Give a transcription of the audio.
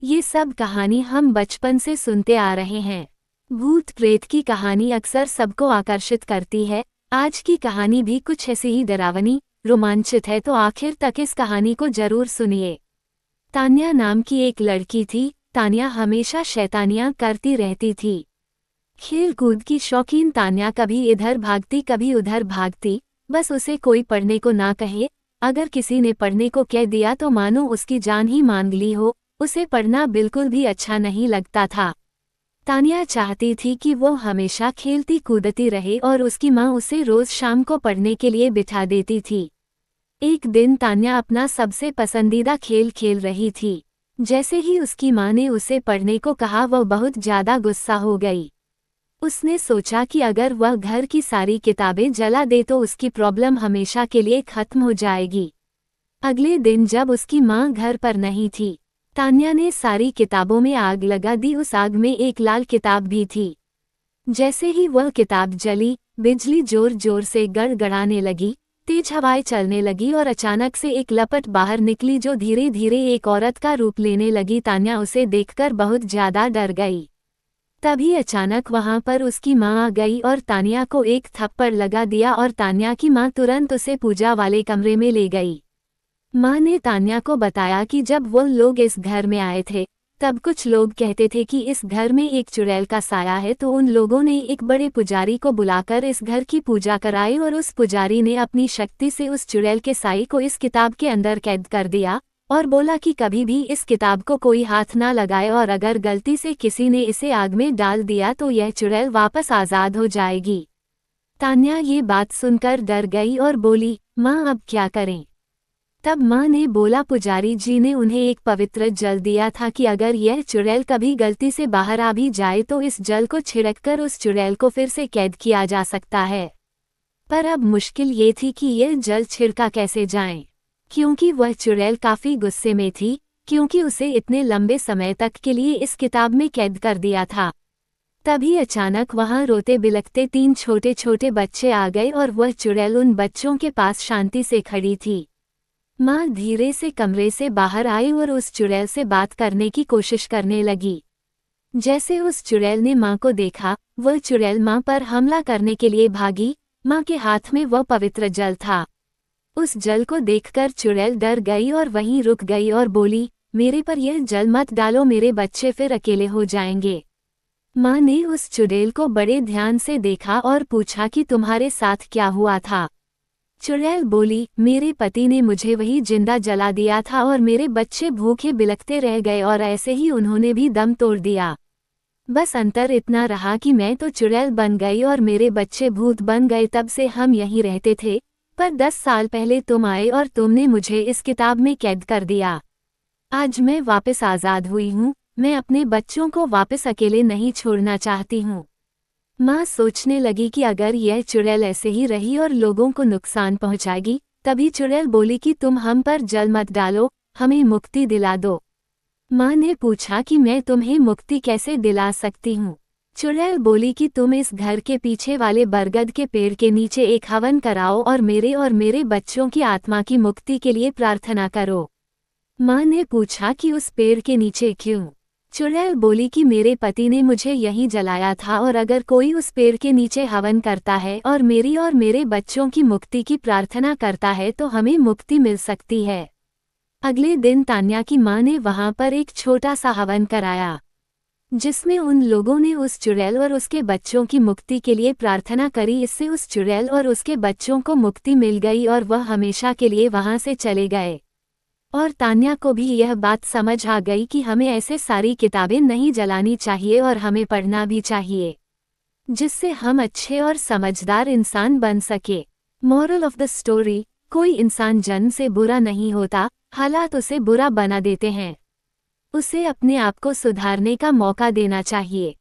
ये सब कहानी हम बचपन से सुनते आ रहे हैं। भूत प्रेत की कहानी अक्सर सबको आकर्षित करती है। आज की कहानी भी कुछ ऐसी ही डरावनी, रोमांचित है, तो आखिर तक इस कहानी को जरूर सुनिए। तान्या नाम की एक लड़की थी। तान्या हमेशा शैतानियां करती रहती थी। खेल कूद की शौकीन तान्या कभी इधर भागती कभी उधर भागती। बस उसे कोई पढ़ने को ना कहे, अगर किसी ने पढ़ने को कह दिया तो मानो उसकी जान ही मांग ली हो। उसे पढ़ना बिल्कुल भी अच्छा नहीं लगता था। तान्या चाहती थी कि वो हमेशा खेलती कूदती रहे और उसकी माँ उसे रोज शाम को पढ़ने के लिए बिठा देती थी। एक दिन तान्या अपना सबसे पसंदीदा खेल खेल रही थी। जैसे ही उसकी माँ ने उसे पढ़ने को कहा वह बहुत ज्यादा गुस्सा हो गई। उसने सोचा कि अगर वह घर की सारी किताबें जला दे तो उसकी प्रॉब्लम हमेशा के लिए खत्म हो जाएगी। अगले दिन जब उसकी माँ घर पर नहीं थी, तान्या ने सारी किताबों में आग लगा दी। उस आग में एक लाल किताब भी थी। जैसे ही वह किताब जली, बिजली जोर जोर से गड़गड़ाने लगी, तेज हवाएं चलने लगी और अचानक से एक लपट बाहर निकली जो धीरे धीरे एक औरत का रूप लेने लगी। तान्या उसे देखकर बहुत ज्यादा डर गई। तभी अचानक वहां पर उसकी माँ आ गई और तान्या को एक थप्पड़ लगा दिया और तान्या की माँ तुरंत उसे पूजा वाले कमरे में ले गई। माँ ने तान्या को बताया कि जब वो लोग इस घर में आए थे तब कुछ लोग कहते थे कि इस घर में एक चुड़ैल का साया है, तो उन लोगों ने एक बड़े पुजारी को बुलाकर इस घर की पूजा कराई और उस पुजारी ने अपनी शक्ति से उस चुड़ैल के साई को इस किताब के अंदर कैद कर दिया और बोला कि कभी भी इस किताब को कोई हाथ ना लगाए और अगर गलती से किसी ने इसे आग में डाल दिया तो यह चुड़ैल वापस आज़ाद हो जाएगी। तान्या ये बात सुनकर डर गई और बोली, माँ अब क्या करें? तब माँ ने बोला, पुजारी जी ने उन्हें एक पवित्र जल दिया था कि अगर यह चुड़ैल कभी गलती से बाहर आ भी जाए तो इस जल को छिड़ककर उस चुड़ैल को फिर से कैद किया जा सकता है। पर अब मुश्किल ये थी कि यह जल छिड़का कैसे जाए, क्योंकि वह चुड़ैल काफी गुस्से में थी, क्योंकि उसे इतने लंबे समय तक के लिए इस किताब में कैद कर दिया था। तभी अचानक वहां रोते बिलखते 3 छोटे छोटे बच्चे आ गए और वह चुड़ैल उन बच्चों के पास शांति से खड़ी थी। माँ धीरे से कमरे से बाहर आई और उस चुड़ैल से बात करने की कोशिश करने लगी। जैसे उस चुड़ैल ने माँ को देखा, वह चुड़ैल माँ पर हमला करने के लिए भागी। माँ के हाथ में वह पवित्र जल था। उस जल को देखकर चुड़ैल डर गई और वहीं रुक गई और बोली, मेरे पर यह जल मत डालो, मेरे बच्चे फिर अकेले हो जाएंगे। माँ ने उस चुड़ैल को बड़े ध्यान से देखा और पूछा कि तुम्हारे साथ क्या हुआ था? चुड़ैल बोली, मेरे पति ने मुझे वही जिंदा जला दिया था और मेरे बच्चे भूखे बिलखते रह गए और ऐसे ही उन्होंने भी दम तोड़ दिया। बस अंतर इतना रहा कि मैं तो चुड़ैल बन गई और मेरे बच्चे भूत बन गए। तब से हम यहीं रहते थे, पर 10 साल पहले तुम आए और तुमने मुझे इस किताब में कैद कर दिया। आज मैं वापस आज़ाद हुई हूँ। मैं अपने बच्चों को वापस अकेले नहीं छोड़ना चाहती हूँ। माँ सोचने लगी कि अगर यह चुड़ैल ऐसे ही रही और लोगों को नुकसान पहुंचाएगी। तभी चुड़ैल बोली कि तुम हम पर जल मत डालो, हमें मुक्ति दिला दो। माँ ने पूछा कि मैं तुम्हें मुक्ति कैसे दिला सकती हूँ? चुड़ैल बोली कि तुम इस घर के पीछे वाले बरगद के पेड़ के नीचे एक हवन कराओ और मेरे बच्चों की आत्मा की मुक्ति के लिए प्रार्थना करो। माँ ने पूछा कि उस पेड़ के नीचे क्यों? चुड़ैल बोली कि मेरे पति ने मुझे यहीं जलाया था और अगर कोई उस पेड़ के नीचे हवन करता है और मेरे बच्चों की मुक्ति की प्रार्थना करता है तो हमें मुक्ति मिल सकती है। अगले दिन तान्या की माँ ने वहां पर एक छोटा सा हवन कराया, जिसमें उन लोगों ने उस चुड़ैल और उसके बच्चों की मुक्ति के लिए प्रार्थना करी। इससे उस चुड़ैल और उसके बच्चों को मुक्ति मिल गई और वह हमेशा के लिए वहां से चले गए। और तान्या को भी यह बात समझ आ गई कि हमें ऐसे सारी किताबें नहीं जलानी चाहिए और हमें पढ़ना भी चाहिए, जिससे हम अच्छे और समझदार इंसान बन सके। मोरल ऑफ द स्टोरी, कोई इंसान जन्म से बुरा नहीं होता, हालात उसे बुरा बना देते हैं। उसे अपने आप को सुधारने का मौका देना चाहिए।